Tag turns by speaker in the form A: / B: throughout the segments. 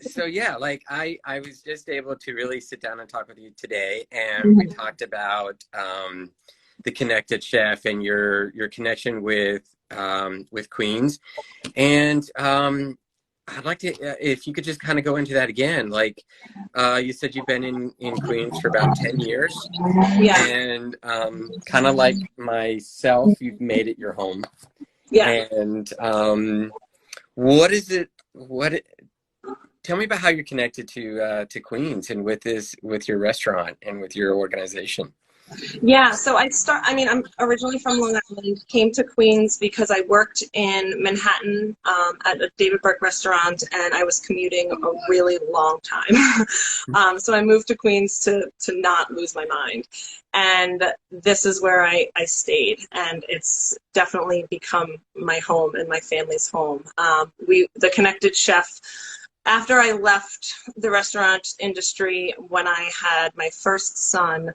A: So yeah, like I was just able to really sit down and talk with you today, and we
B: Mhm.
A: talked about the Connected Chef and your connection with Queens. And I'd like to, if you could just kind of go into that again. Like you said, you've been in Queens for about 10 years,
B: Yeah.
A: and kind of like myself, you've made it your home.
B: Yeah.
A: And what is it? Tell me about how you're connected to Queens and with your restaurant and with your organization.
B: Yeah, so I mean, I'm originally from Long Island, came to Queens because I worked in Manhattan at a David Burke restaurant, and I was commuting a really long time. So I moved to Queens to not lose my mind. And this is where I stayed, and it's definitely become my home and my family's home. The Connected Chef, after I left the restaurant industry when I had my first son,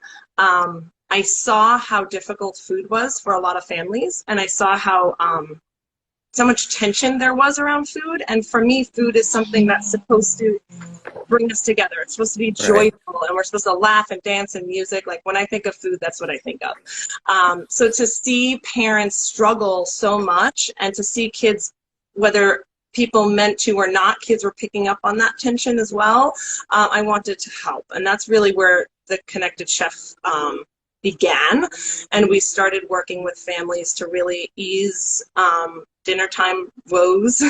B: I saw how difficult food was for a lot of families, and I saw how so much tension there was around food. And for me, food is something that's supposed to bring us together. It's supposed to be
A: Right.
B: joyful, and we're supposed to laugh and dance and music. Like when I think of food, that's what I think of. So to see parents struggle so much, and to see kids, whether people meant to or not, kids were picking up on that tension as well. I wanted to help, and that's really where the Connected Chef began. And we started working with families to really ease dinner time woes,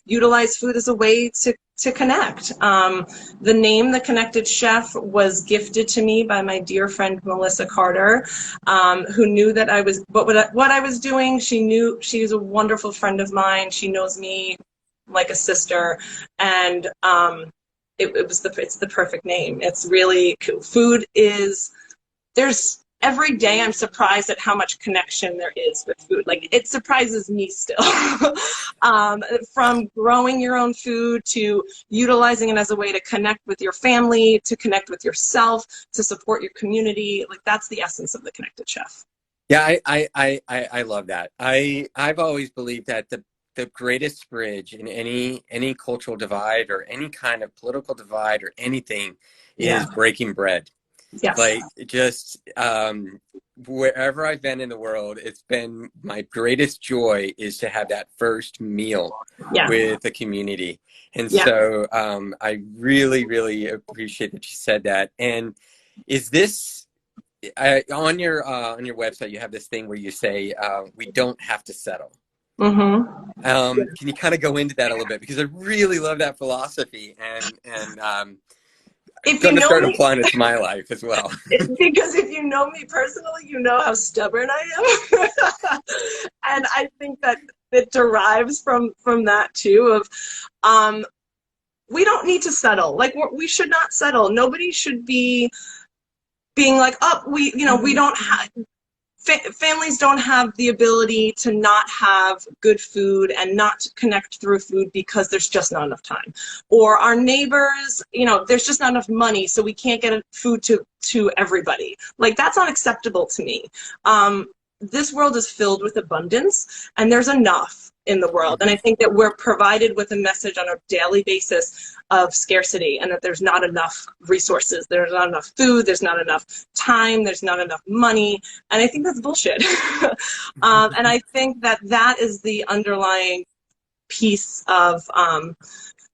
B: utilize food as a way to connect. The name The Connected Chef was gifted to me by my dear friend Melissa Carter, who knew that I was what I was doing. She knew. She's a wonderful friend of mine. She knows me like a sister, and it's the perfect name. It's really food is there's every day I'm surprised at how much connection there is with food. Like it surprises me still. From growing your own food to utilizing it as a way to connect with your family, to connect with yourself, to support your community. Like that's the essence of the Connected Chef.
A: Yeah, I love that. I've always believed that the greatest bridge in any cultural divide or any kind of political divide or anything
B: Yeah.
A: is breaking bread.
B: Yes.
A: Like just wherever I've been in the world, it's been my greatest joy is to have that first meal
B: Yeah.
A: with the community. And
B: Yeah.
A: so I really, really appreciate that you said that. And is this on your website, you have this thing where you say we don't have to settle.
B: Mm-hmm.
A: Can you kind of go into that a little bit? Because I really love that philosophy, and I'm
B: If you
A: going to
B: know
A: start
B: me,
A: applying it to my life as well.
B: because if you know me personally, you know how stubborn I am. And I think that it derives from that too of we don't need to settle. Like we should not settle. Nobody should be being like, oh, we don't have families don't have the ability to not have good food and not to connect through food because there's just not enough time. Or our neighbors, there's just not enough money, so we can't get food to everybody. Like that's not acceptable to me. This world is filled with abundance, and there's enough in the world. And I think that we're provided with a message on a daily basis of scarcity, and that there's not enough resources, there's not enough food, there's not enough time, there's not enough money. And I think that's bullshit. And I think that that is the underlying piece of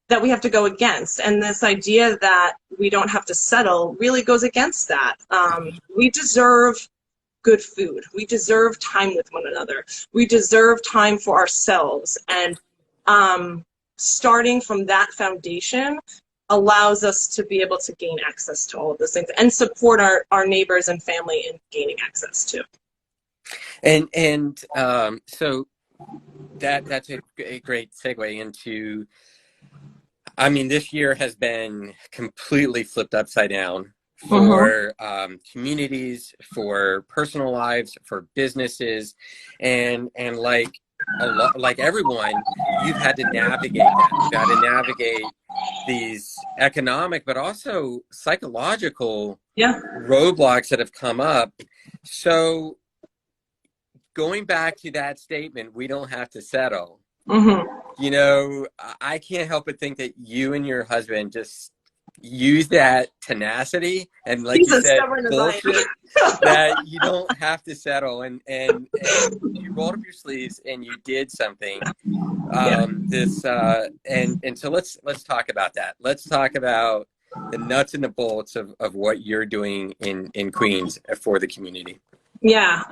B: that we have to go against. And this idea that we don't have to settle really goes against that. We deserve good food. We deserve time with one another. We deserve time for ourselves. And starting from that foundation allows us to be able to gain access to all of those things and support our neighbors and family in gaining access to.
A: And so that's a great segue into, I mean, this year has been completely flipped upside down
B: Mm-hmm.
A: for communities, for personal lives, for businesses, and like like everyone, you've had to navigate that. You've had to navigate these economic, but also psychological
B: Yeah.
A: roadblocks that have come up. So going back to that statement, we don't have to settle.
B: Mm-hmm.
A: You know, I can't help but think that you and your husband just use that tenacity and, like
B: He's
A: you
B: as
A: said,
B: stubborn as I
A: bullshit, that you don't have to settle, and you rolled up your sleeves and you did something.
B: am.
A: And so let's talk about that. Let's talk about the nuts and the bolts of what you're doing in Queens for the community.
B: Yeah.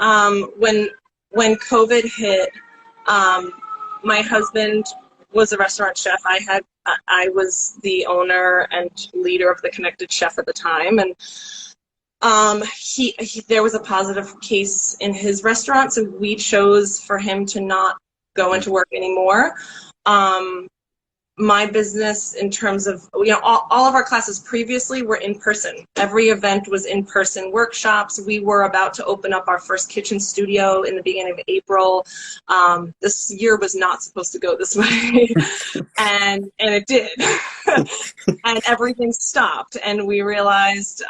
B: When COVID hit, um, my husband was a restaurant chef. I was the owner and leader of the Connected Chef at the time, and there was a positive case in his restaurant, so we chose for him to not go into work anymore. Um, my business, in terms of, all of our classes previously were in person. Every event was in person workshops. We were about to open up our first kitchen studio in the beginning of April. This year was not supposed to go this way, and it did. And everything stopped, and we realized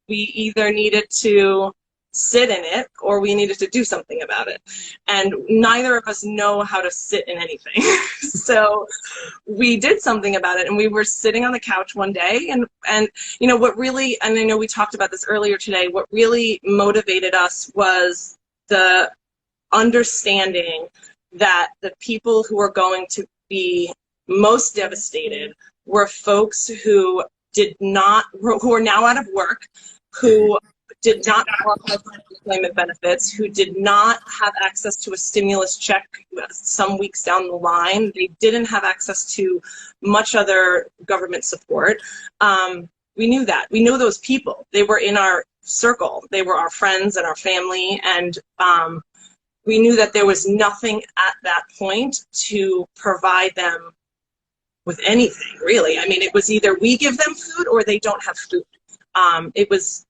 B: we either needed to sit in it or we needed to do something about it, and neither of us know how to sit in anything. So we did something about it, and we were sitting on the couch one day, and what really, and I know we talked about this earlier today, what really motivated us was the understanding that the people who were going to be most devastated were folks who who are now out of work, who did not qualify for employment benefits, who did not have access to a stimulus check some weeks down the line. They didn't have access to much other government support. We knew that. We know those people. They were in our circle. They were our friends and our family, and we knew that there was nothing at that point to provide them with anything, really. I mean, it was either we give them food or they don't have food. It was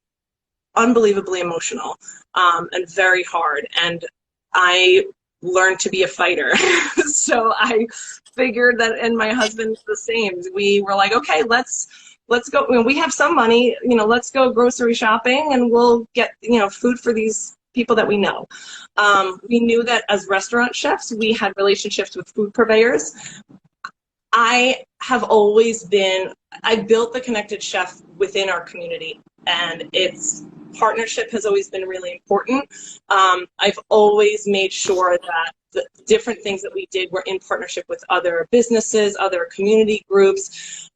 B: unbelievably emotional and very hard. And I learned to be a fighter. So I figured that, and my husband's the same. We were like, okay, let's go. We have some money, let's go grocery shopping and we'll get, food for these people that we know. We knew that as restaurant chefs, we had relationships with food purveyors. I built the Connected Chef within our community, and its partnership has always been really important. I've always made sure that the different things that we did were in partnership with other businesses, other community groups,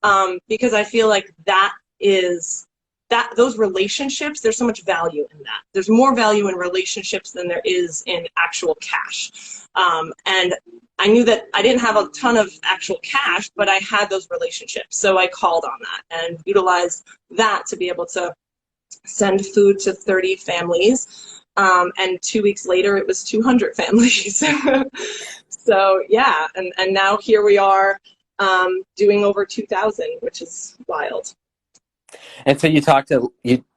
B: because I feel like those relationships, there's so much value in that. There's more value in relationships than there is in actual cash. And I knew that I didn't have a ton of actual cash, but I had those relationships. So I called on that and utilized that to be able to send food to 30 families. And 2 weeks later, it was 200 families. So yeah, and now here we are doing over 2,000, which is wild.
A: And so you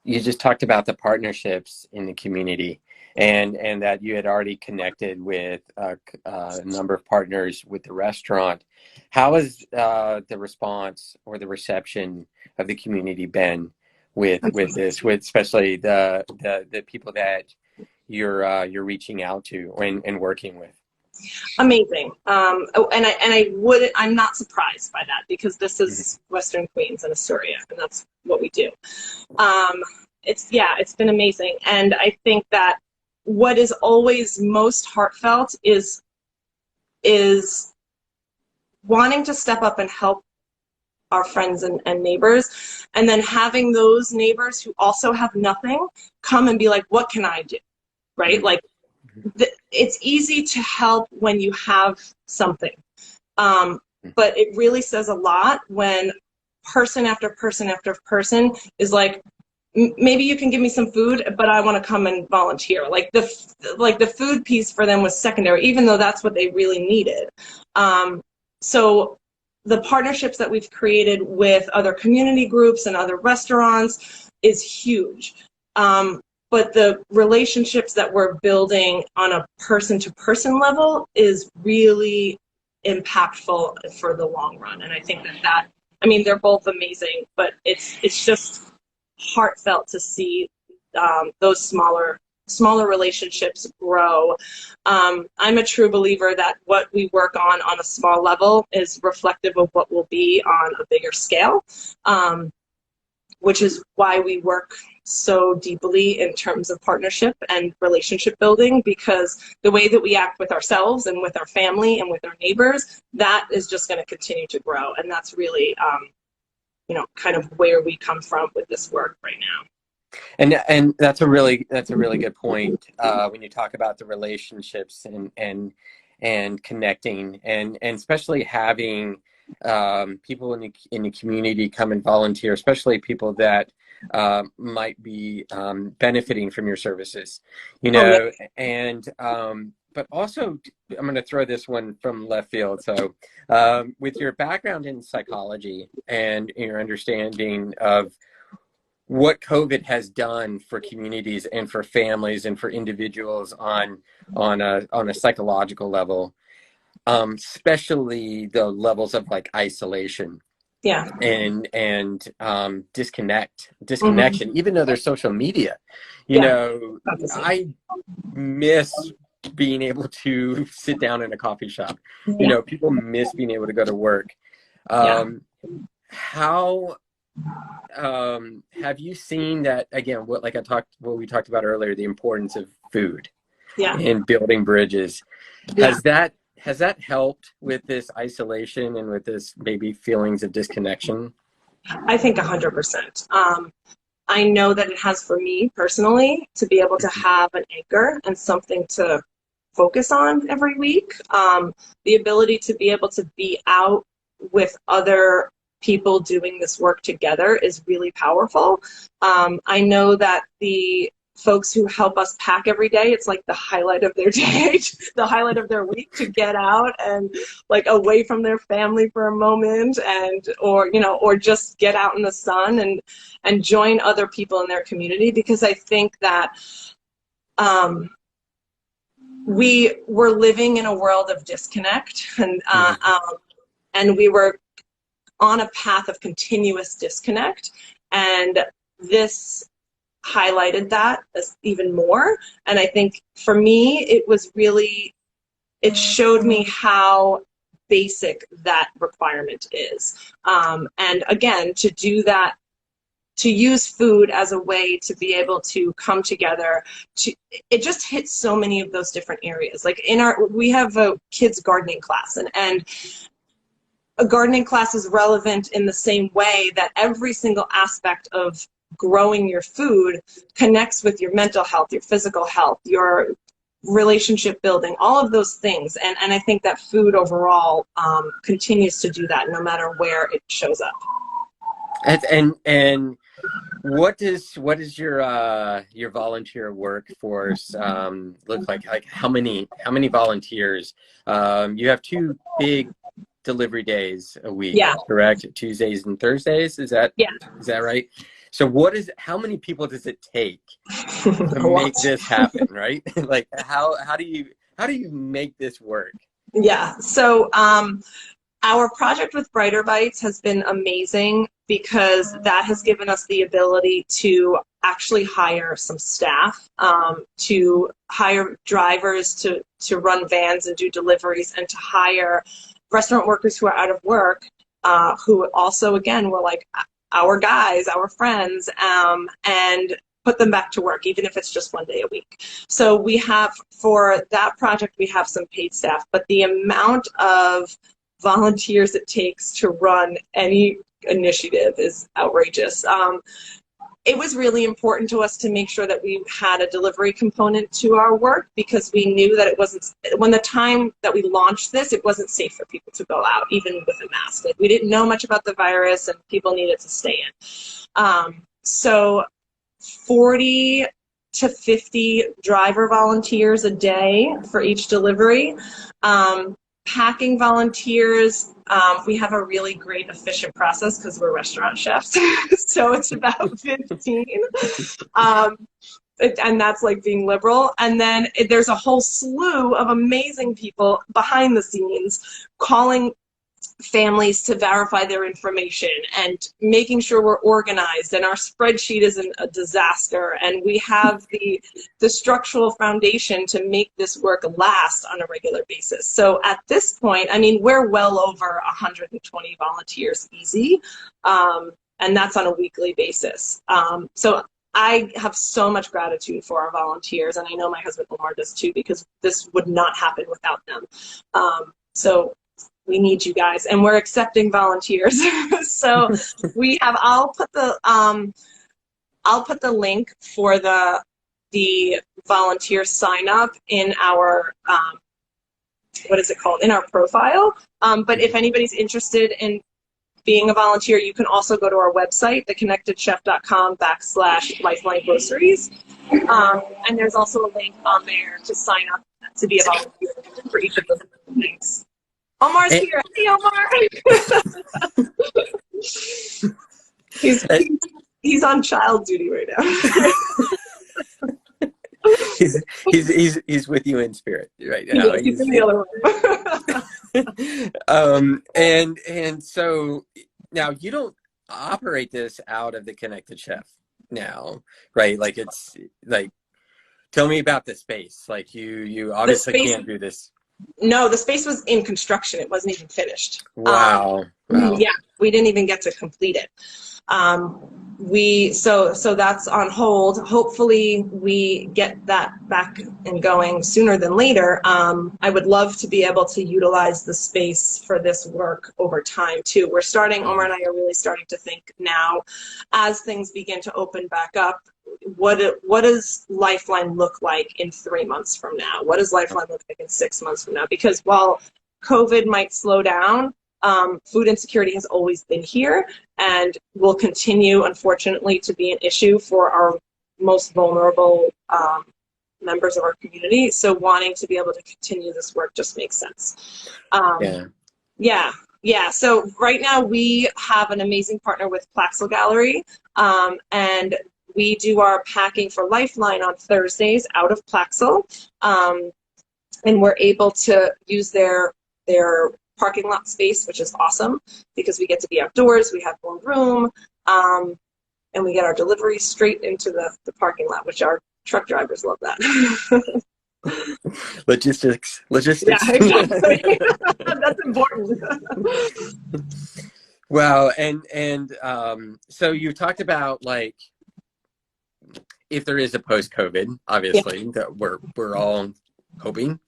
A: just talked about the partnerships in the community, and that you had already connected with a number of partners with the restaurant. How has the response or the reception of the community been with this, with especially the people that you're reaching out to and working with?
B: Amazing. And I'm not surprised by that, because this is Western Queens and Astoria, and that's what we do. It's been amazing. And I think that what is always most heartfelt is wanting to step up and help our friends and neighbors, and then having those neighbors who also have nothing come and be like, what can I do? Right? Like, it's easy to help when you have something, but it really says a lot when person after person after person is like, maybe you can give me some food, but I want to come and volunteer. Like the food piece for them was secondary, even though that's what they really needed. So the partnerships that we've created with other community groups and other restaurants is huge. But the relationships that we're building on a person-to-person level is really impactful for the long run. And I think I mean, they're both amazing, but it's just heartfelt to see those smaller smaller relationships grow. I'm a true believer that what we work on a small level is reflective of what will be on a bigger scale, which is why we work so deeply in terms of partnership and relationship building, because the way that we act with ourselves and with our family and with our neighbors, that is just going to continue to grow. And that's really, kind of where we come from with this work right now.
A: And that's a really good point when you talk about the relationships and connecting and especially having people in the community come and volunteer, especially people that might be benefiting from your services,
B: Oh, yeah.
A: and but also I'm going to throw this one from left field. So with your background in psychology and your understanding of what COVID has done for communities and for families and for individuals on a psychological level, especially the levels of like isolation
B: Yeah.
A: and
B: Mm-hmm.
A: disconnection, even though there's social media,
B: Yeah. About the same.
A: I miss being able to sit down in a coffee shop.
B: Yeah.
A: People miss being able to go to work.
B: Yeah.
A: How have you seen that again? What we talked about earlier, the importance of food
B: Yeah.
A: in building bridges.
B: Yeah.
A: Has that helped with this isolation and with this maybe feelings of disconnection?
B: I think 100%. I know that it has for me personally to be able to have an anchor and something to focus on every week. The ability to be able to be out with other people doing this work together is really powerful. I know that the folks who help us pack every day, it's like the highlight of their day, the highlight of their week, to get out and like away from their family for a moment, and or just get out in the sun and join other people in their community, because I think that we were living in a world of disconnect, and we were on a path of continuous disconnect, and this highlighted that even more. And I think for me, it showed me how basic that requirement is. And again, to do that, to use food as a way to be able to come together, it just hits so many of those different areas. Like we have a kids gardening class, and a gardening class is relevant in the same way that every single aspect of growing your food connects with your mental health, your physical health, your relationship building, all of those things. And I think that food overall continues to do that no matter where it shows up.
A: And what does your volunteer workforce look like? Like how many volunteers? You have two big delivery days a week,
B: Yeah.
A: correct? Tuesdays and Thursdays. Is that right? So how many people does it take to make this happen, right? Like how do you make this work?
B: Yeah. So our project with Brighter Bites has been amazing, because that has given us the ability to actually hire some staff, to hire drivers to run vans and do deliveries, and to hire restaurant workers who are out of work, who also, again, were like our guys, our friends, and put them back to work, even if it's just one day a week. So we have, for that project, we have some paid staff, but the amount of volunteers it takes to run any initiative is outrageous. It was really important to us to make sure that we had a delivery component to our work, because we knew that it wasn't, when the time that we launched this, it wasn't safe for people to go out, even with a mask. Like, we didn't know much about the virus, and people needed to stay in. So 40 to 50 driver volunteers a day for each delivery. Packing volunteers, we have a really great efficient process because we're restaurant chefs. So it's about 15. And that's like being liberal. And then there's a whole slew of amazing people behind the scenes calling families to verify their information and making sure we're organized and our spreadsheet isn't a disaster and we have the structural foundation to make this work last on a regular basis. So at this point, I mean, we're well over 120 volunteers easy, and that's on a weekly basis. So I have so much gratitude for our volunteers, and I know my husband Omar does too, because this would not happen without them. So we need you guys, and we're accepting volunteers. So we have. I'll put the link for the volunteer sign up in our what is it called, in our profile. But if anybody's interested in being a volunteer, you can also go to our website, theconnectedchef.com/Lifeline Groceries. And there's also a link on there to sign up to be a volunteer for each of those things. Omar's here. Hey, Omar. he's on child duty right now.
A: he's with you in spirit right now.
B: He's in the other room.
A: And so now you don't operate this out of the Connected Chef now, right? Like, it's like, tell me about the space. Like, you obviously can't do this.
B: No, the space was in construction. It wasn't even finished.
A: Wow.
B: Yeah, we didn't even get to complete it. So that's on hold. Hopefully we get that back and going sooner than later. I would love to be able to utilize the space for this work over time too. Omar and I are really starting to think now, as things begin to open back up, what does Lifeline look like in 3 months from now? What does Lifeline look like in 6 months from now? Because while COVID might slow down, food insecurity has always been here and will continue, unfortunately, to be an issue for our most vulnerable members of our community. So wanting to be able to continue this work just makes sense. Yeah. So right now we have an amazing partner with Plaxel Gallery, and we do our packing for Lifeline on Thursdays out of Plaxel, and we're able to use their parking lot space, which is awesome because we get to be outdoors, we have more room, and we get our deliveries straight into the parking lot, which our truck drivers love that.
A: Logistics.
B: Yeah, exactly. That's important.
A: Wow. And so you talked about, like, if there is a post-COVID, obviously, that we're all hoping,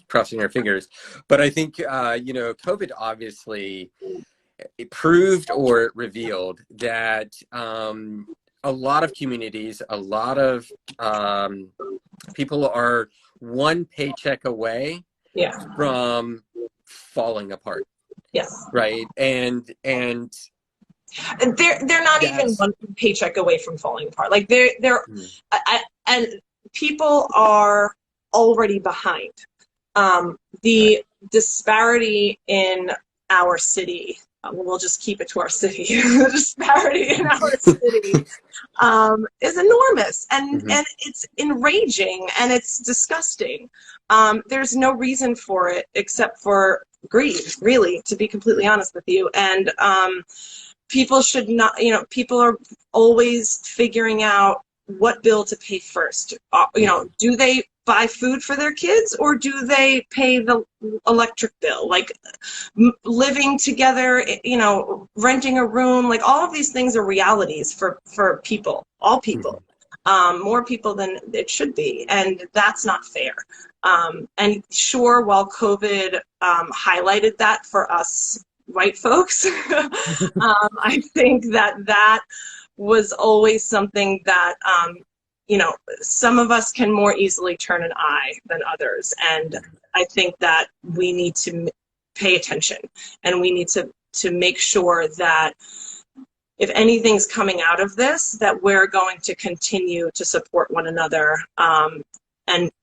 A: crossing our fingers. But I think, COVID obviously it proved or revealed that a lot of communities, a lot of people are one paycheck away from falling apart.
B: Yes.
A: Right. And
B: they're not even one paycheck away from falling apart. Like and people are already behind. The disparity in our city, we'll just keep it to our city. The disparity in our city is enormous, and it's enraging, and it's disgusting. There's no reason for it except for greed, really, to be completely honest with you. And people should not, people are always figuring out what bill to pay first. Do they buy food for their kids, or do they pay the electric bill? Like, living together, renting a room, like, all of these things are realities for people, all people, more people than it should be, and that's not fair. And sure, while COVID highlighted that for us white folks, I think that was always something that some of us can more easily turn an eye than others. And I think that we need to pay attention, and we need to make sure that if anything's coming out of this, that we're going to continue to support one another, and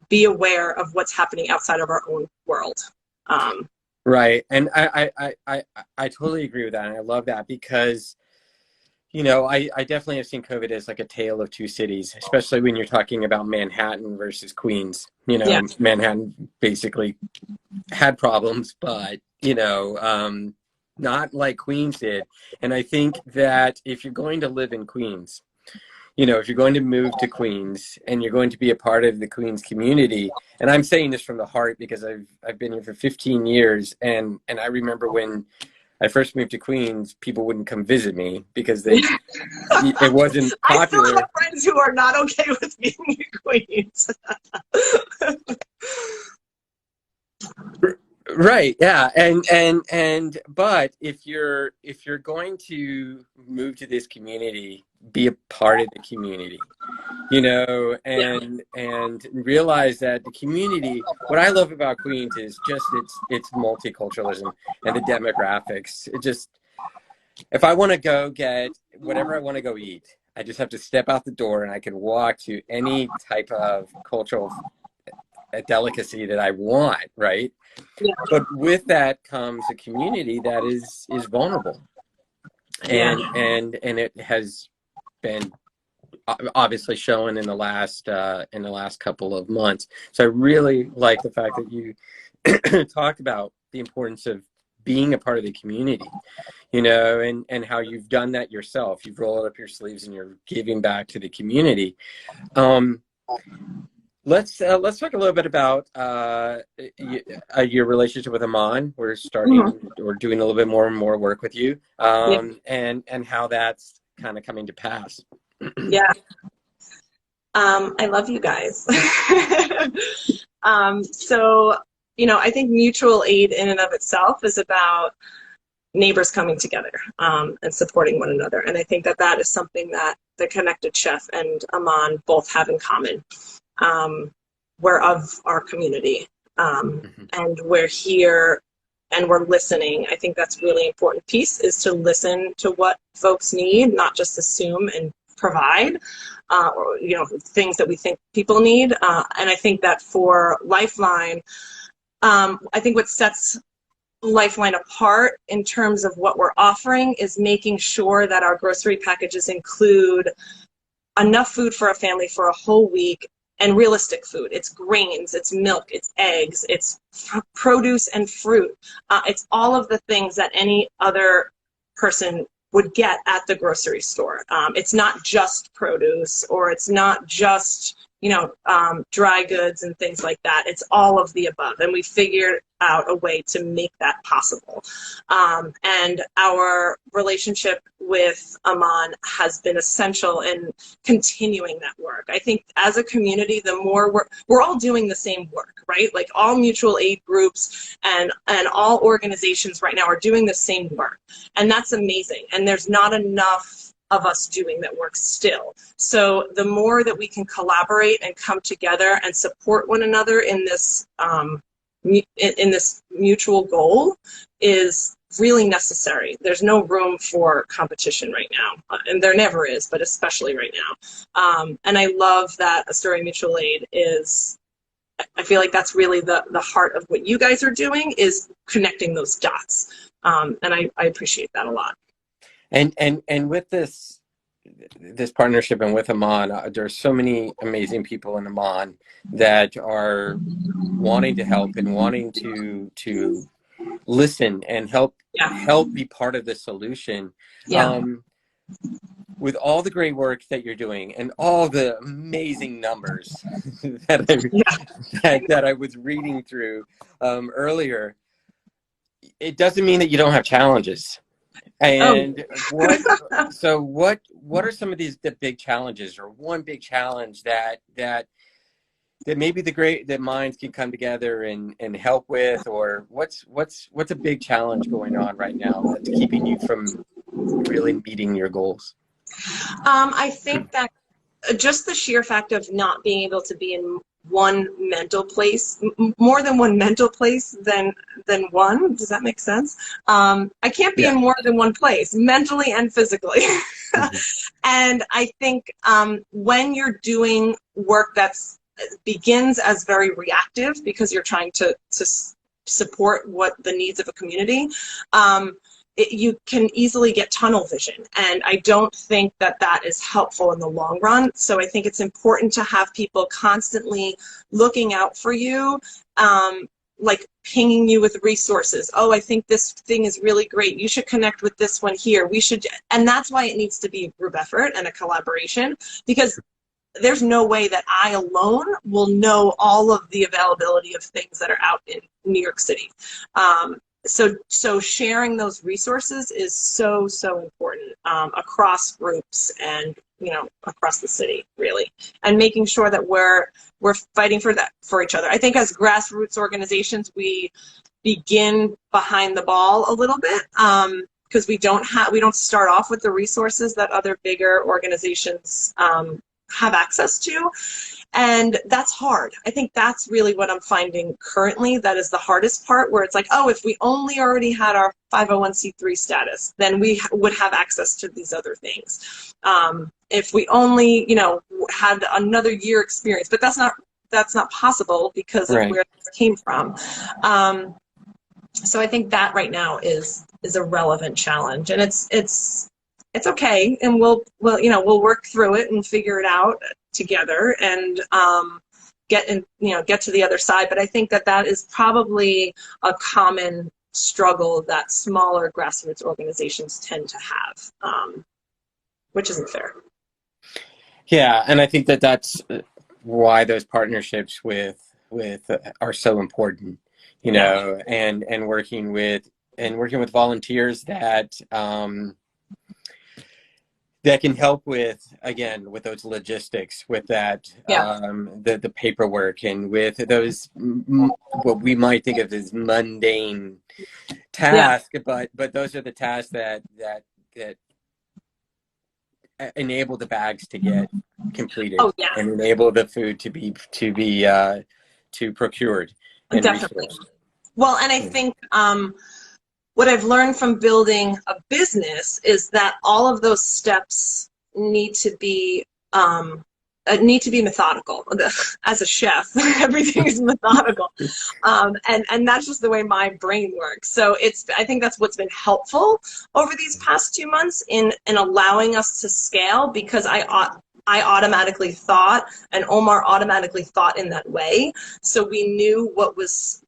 B: be aware of what's happening outside of our own world.
A: Right. And I totally agree with that. And I love that because, I definitely have seen COVID as like a tale of two cities, especially when you're talking about Manhattan versus Queens. Manhattan basically had problems, but, not like Queens did. And I think that if you're going to live in Queens, you know, if you're going to move to Queens and you're going to be a part of the Queens community, and I'm saying this from the heart because I've been here for 15 years, and I remember when I first moved to Queens, people wouldn't come visit me because it wasn't
B: I still
A: popular.
B: have friends who are not okay with being in Queens.
A: Right, yeah. But if you're going to move to this community, be a part of the community, you know,
B: Yeah,
A: and realize that the community, what I love about Queens is just its multiculturalism and the demographics. It just, if I want to go get whatever I want to go eat, I just have to step out the door and I can walk to any type of cultural delicacy that I want, right?
B: yeah,
A: But with that comes a community that is vulnerable,
B: yeah.
A: and it has been obviously shown in the last couple of months. So I really like the fact that you talked about the importance of being a part of the community, you know, and how you've done that yourself. You've rolled up your sleeves and you're giving back to the community. Um, let's talk a little bit about your relationship with Amon. We're
B: Mhm.
A: starting, we're doing a little bit more and more work with you,
B: Yeah,
A: and how that's kind of coming to pass.
B: yeah. I love you guys. So, you know, I think mutual aid in and of itself is about neighbors coming together and supporting one another. And I think that that is something that the Connected Chef and Aman both have in common. We're of our community, and we're here and we're listening. I think that's really important piece, is to listen to what folks need, not just assume and provide, or, you know, things that we think people need. And I think that for Lifeline, I think what sets Lifeline apart in terms of what we're offering is making sure that our grocery packages include enough food for a family for a whole week, and realistic food. It's grains, it's milk, it's eggs, it's produce and fruit. It's all of the things that any other person would get at the grocery store. It's not just produce, or it's not just, you know, dry goods and things like that. It's all of the above. And we figured out a way to make that possible. And our relationship with Aman has been essential in continuing that work. I think as a community, the more we're all doing the same work, right? Like all mutual aid groups and all organizations right now are doing the same work. And that's amazing. And there's not enough of us doing that work still. So the more that we can collaborate and come together and support one another in this mutual goal is really necessary. There's no room for competition right now, and there never is, but especially right now. And I love that Astoria Mutual Aid is, I feel like that's really the heart of what you guys are doing, is connecting those dots. And I appreciate that a lot.
A: And with this partnership and with Amon, there's so many amazing people in Amon that are wanting to help and wanting to listen and help
B: Yeah.
A: be part of the solution.
B: Yeah.
A: With all the great work that you're doing and all the amazing numbers that I was reading through earlier, it doesn't mean that you don't have challenges.
B: Oh.
A: And what are some of the big challenges, or one big challenge that maybe that minds can come together and help with, or what's a big challenge going on right now that's keeping you from really meeting your goals?
B: I think that just the sheer fact of not being able to be in one mental place, more than one mental place than one. Does that make sense? I can't be
A: Yeah.
B: in more than one place, mentally and physically. And I think when you're doing work that's begins as very reactive because you're trying to support what the needs of a community, you can easily get tunnel vision, and I don't think that that is helpful in the long run. So I think it's important to have people constantly looking out for you, like pinging you with resources. Oh, I think this thing is really great. You should connect with this one here. We should, and that's why it needs to be a group effort and a collaboration, because there's no way that I alone will know all of the availability of things that are out in New York City. So sharing those resources is so important across groups and across the city, really, and making sure that we're fighting for each other. I think as grassroots organizations, we begin behind the ball a little bit because we don't start off with the resources that other bigger organizations have access to. And that's hard. I think that's really what I'm finding currently. That is the hardest part, where it's like, oh, if we only already had our 501c3 status, then we would have access to these other things. If we only, had another year experience, but that's not possible because of where this came from. So I think that right now is a relevant challenge, and it's okay, and we'll work through it and figure it out together and get to the other side. But I think that is probably a common struggle that smaller grassroots organizations tend to have, which isn't fair.
A: Yeah, and I think that's why those partnerships with are so important, and working with volunteers that that can help with those logistics, with that, the paperwork, and with those what we might think of as mundane tasks, but those are the tasks that enable the bags to get completed, and enable the food to be procured and
B: definitely
A: resourced.
B: Well, and I think what I've learned from building a business is that all of those steps need to be methodical. As a chef, everything is methodical, and that's just the way my brain works. So I think that's what's been helpful over these past 2 months in allowing us to scale, because I automatically thought, and Omar automatically thought in that way. So we knew what was.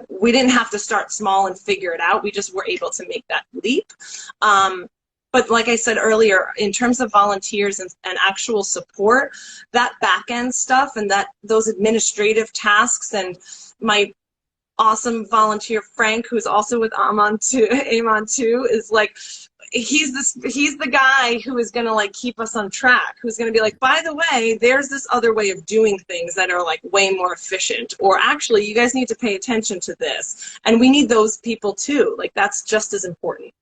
B: We didn't have to start small and figure it out. We just were able to make that leap. But like I said earlier, in terms of volunteers and actual support, that back end stuff and those administrative tasks, and my awesome volunteer Frank, who's also with Amon too, is like, he's the guy who is gonna keep us on track, who's gonna be like, by the way, there's this other way of doing things that are way more efficient, or actually you guys need to pay attention to this. And we need those people too. That's just as important.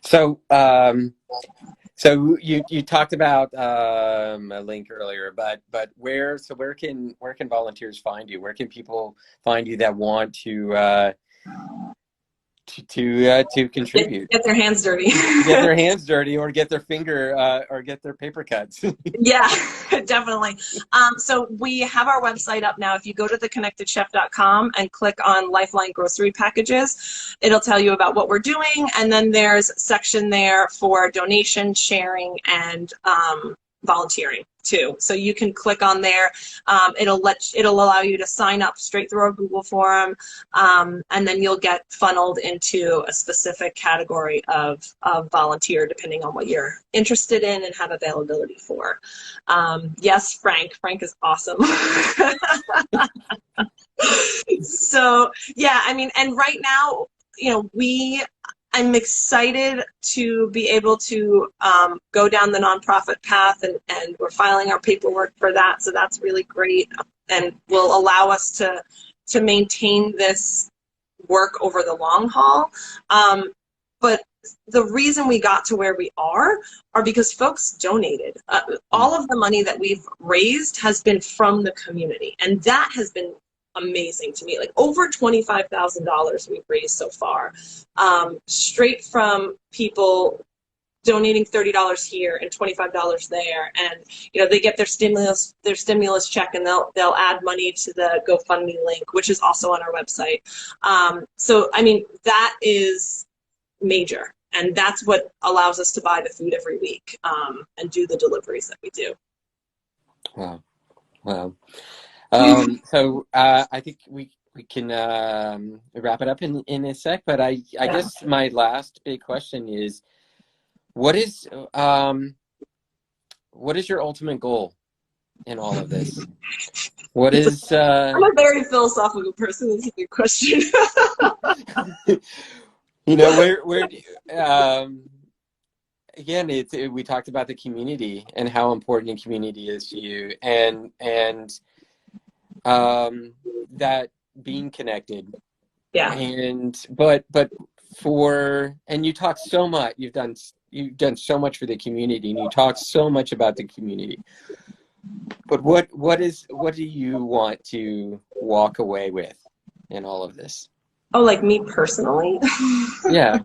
A: So you talked about a link earlier, but where can volunteers find you? Where can people find you that want to contribute?
B: Get their hands dirty.
A: Get their hands dirty, or get their or get their paper cuts.
B: Yeah, definitely. So we have our website up now. If you go to theconnectedchef.com and click on Lifeline Grocery Packages, it'll tell you about what we're doing. And then there's a section there for donation, sharing, and volunteering too. So you can click on there. It'll allow you to sign up straight through our Google form, and then you'll get funneled into a specific category of volunteer, depending on what you're interested in and have availability for. Yes, Frank is awesome. So yeah, and right now, I'm excited to be able to go down the nonprofit path, and we're filing our paperwork for that. So that's really great, and will allow us to maintain this work over the long haul. But the reason we got to where we are because folks donated. All of the money that we've raised has been from the community, and that has been amazing to me. Over $25,000 we've raised so far, straight from people donating $30 here and $25 there, and they get their stimulus check, and they'll add money to the GoFundMe link, which is also on our website. So that is major, and that's what allows us to buy the food every week, and do the deliveries that we do.
A: Wow. So I think we can wrap it up in a sec, but I
B: Yeah.
A: guess my last big question is, what is your ultimate goal in all of this? What
B: It's a,
A: is
B: I'm a very philosophical person. That's a good question.
A: you know, where again, we talked about the community and how important the community is to you, and that being connected,
B: Yeah.
A: and but and you talk so much, you've done so much for the community, and you talk so much about the community, but what do you want to walk away with in all of this?
B: Oh, like me personally?
A: Yeah,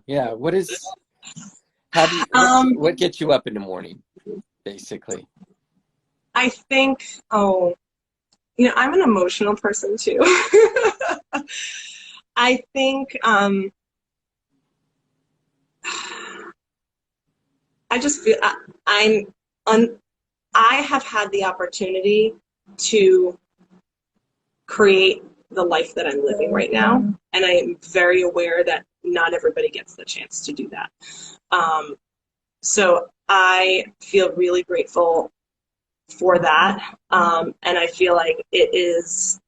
A: how do you,
B: Um,
A: what gets you up in the morning, basically?
B: I think, oh, I'm an emotional person too. I think I just feel I'm un, I have had the opportunity to create the life that I'm living right now, and I am very aware that not everybody gets the chance to do that. So I feel really grateful for that, and I feel like it is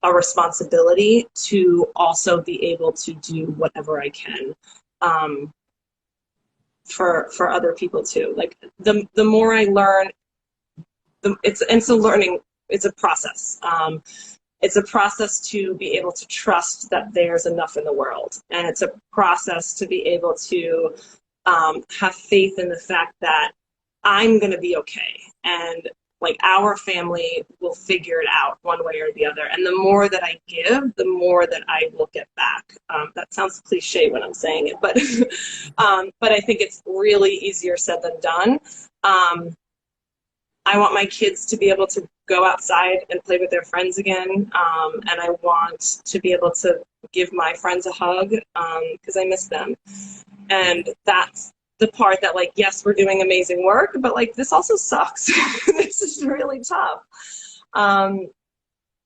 B: a responsibility to also be able to do whatever I can um, for other people too. Like the more I learn, it's a learning. It's a process. It's a process to be able to trust that there's enough in the world, and it's a process to be able to have faith in the fact that I'm going to be okay, and like our family will figure it out one way or the other. And the more that I give, the more that I will get back. That sounds cliche when I'm saying it, but but I think it's really easier said than done. I want my kids to be able to go outside and play with their friends again, and I want to be able to give my friends a hug because I miss them. And that's the part that, like, yes, we're doing amazing work, but like this also sucks. This is really tough.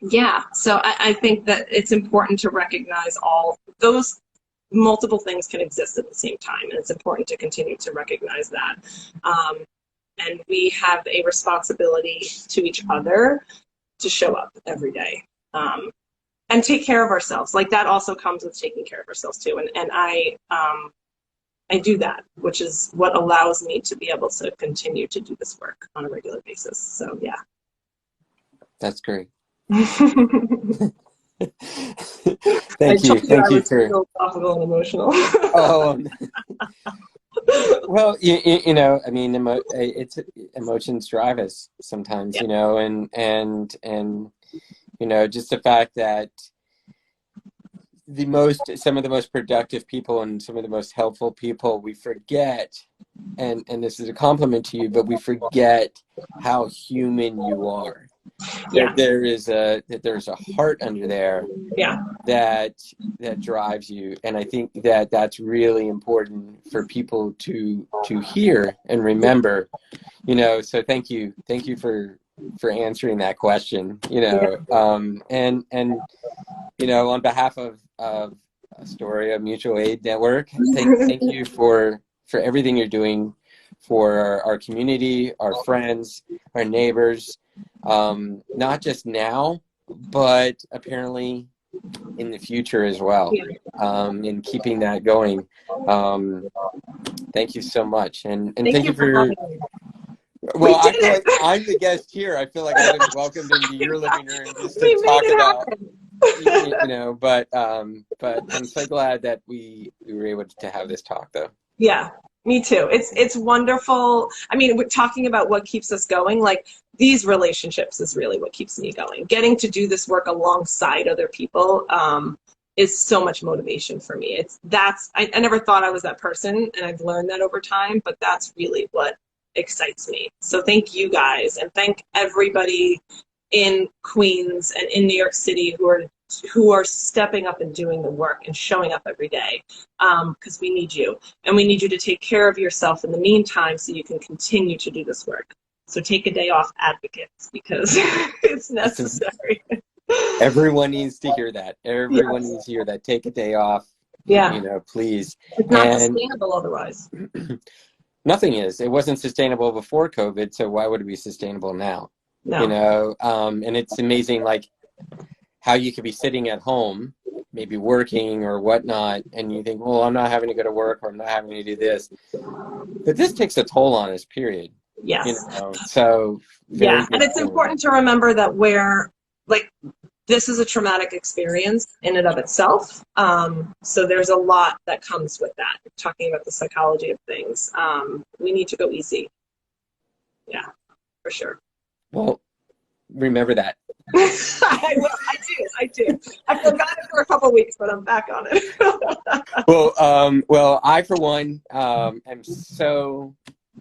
B: Yeah, so I think that it's important to recognize all those multiple things can exist at the same time, and it's important to continue to recognize that. And we have a responsibility to each other to show up every day and take care of ourselves. Like that also comes with taking care of ourselves too. And I do that, which is what allows me to be able to continue to do this work on a regular basis. So yeah.
A: That's great.
B: I
A: Thank you.
B: told you I
A: Thank you
B: was
A: for.
B: philosophical and emotional.
A: Oh, well, I mean, it's emotions drive us sometimes,
B: Yeah.
A: and just the fact that some of the most productive people and some of the most helpful people, we forget, and this is a compliment to you, but we forget how human you are.
B: Yeah.
A: There's a heart under there
B: Yeah.
A: that drives you, and I think that that's really important for people to hear and remember. So thank you for answering that question. And on behalf of Astoria Mutual Aid Network, thank you for everything you're doing for our community, our friends, our neighbors, not just now, but apparently in the future as well, in keeping that going. Thank you so much, and
B: Thank
A: thank
B: you
A: you
B: for
A: for.
B: having me. We
A: Well, I
B: did
A: feel
B: it.
A: like I'm the guest here. I feel like I've been welcomed into your living room just to
B: We made
A: talk
B: it
A: about,
B: happen.
A: but I'm so glad that we were able to have this talk, though.
B: Yeah, me too. It's wonderful. I mean, we're talking about what keeps us going. Like these relationships is really what keeps me going. Getting to do this work alongside other people is so much motivation for me. I never thought I was that person, and I've learned that over time. But that's really what excites me. So thank you guys, and thank everybody in Queens and in New York City who are stepping up and doing the work and showing up every day because we need you, and we need you to take care of yourself in the meantime so you can continue to do this work. So take a day off, advocates, because it's
A: It's
B: necessary.
A: Everyone needs to hear that. Everyone
B: Yes.
A: needs to hear that. Take a day off,
B: Yeah.
A: please.
B: It's not
A: And
B: sustainable otherwise.
A: nothing is. It wasn't sustainable before COVID, so why would it be sustainable now?
B: No.
A: And it's amazing, like, how you could be sitting at home, maybe working or whatnot, and you think, well, I'm not having to go to work, or I'm not having to do this. But this takes a toll on us, period.
B: Yes.
A: So very
B: Yeah.
A: good
B: And it's
A: point.
B: important to remember that like, this is a traumatic experience in and of itself. So there's a lot that comes with that. Talking about the psychology of things. We need to go easy. Yeah, for sure.
A: Well, remember that.
B: I will. I do. I forgot it for a couple weeks, but I'm back on it.
A: Well, I for one am so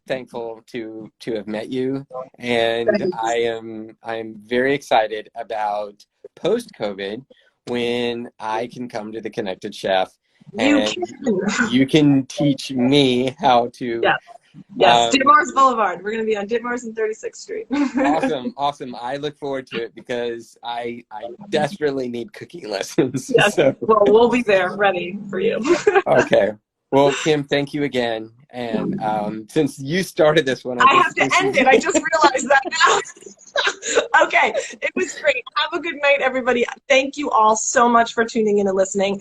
A: thankful to have met you, and I'm very excited about post COVID when I can come to the Connected Chef
B: You
A: and
B: can.
A: you can teach me how to.
B: Yeah. Yes, Ditmars Boulevard. We're going to be on Ditmars and 36th Street.
A: Awesome. I look forward to it because I desperately need cooking lessons.
B: Yes.
A: So.
B: Well, we'll be there ready for you.
A: Okay. Well, Kim, thank you again. And since you started this one,
B: I have to end it. I just realized that now. Okay. It was great. Have a good night, everybody. Thank you all so much for tuning in and listening.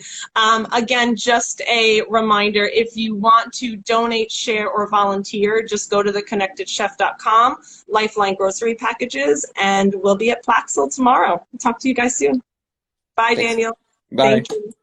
B: Again, just a reminder, if you want to donate, share, or volunteer, just go to theconnectedchef.com, Lifeline Grocery Packages, and we'll be at Plaxel tomorrow. Talk to you guys soon. Bye,
A: Thanks.
B: Daniel.
A: Bye.
B: Thank you.